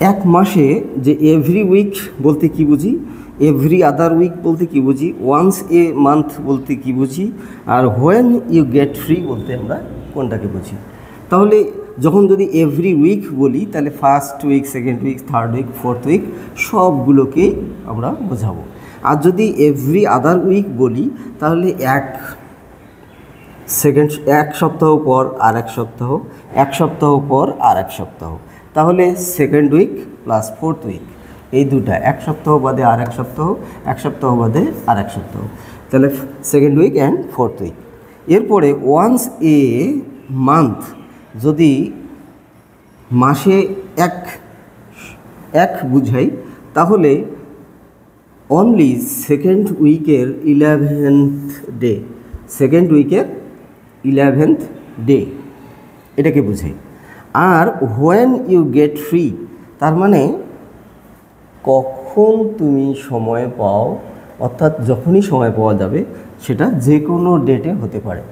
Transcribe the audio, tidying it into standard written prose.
এক মাসে যে এভরি উইক বলতে কি বুঝি, এভরি আদার উইক বলতে কি বুঝি, ওয়ান্স এ মান্থ বলতে কি বুঝি, আর হোয়েন ইউ গেট ফ্রি বলতে আমরা কোনটাকে বুঝি। তাহলে যখন যদি এভরি উইক বলি তাহলে first week, second week, third week, fourth week সবগুলোকেই আমরা বোঝাবো। আর যদি এভরি আদার উইক বলি তাহলে এক সপ্তাহ পর আর এক সপ্তাহ, এক সপ্তাহ পর আর এক সপ্তাহ, তাহলে second week plus fourth week এই দুটা, এক সপ্তাহ বাদে আর এক সপ্তাহ, এক সপ্তাহ বাদে আর এক সপ্তাহ, তাহলে second week and fourth week. এরপরে ওয়ান্স এ মান্থ যদি মাসে এক বুঝাই তাহলে অনলি সেকেন্ড উইকের 11th ডে, সেকেন্ড উইকের 11th ডে এটাকে বুঝাই। আর হোয়েন ইউ গেট ফ্রি তার মানে কখন তুমি সময় পাও, অর্থাৎ যখনই সময় পাওয়া যাবে সেটা যে কোনো ডেটে হতে পারে।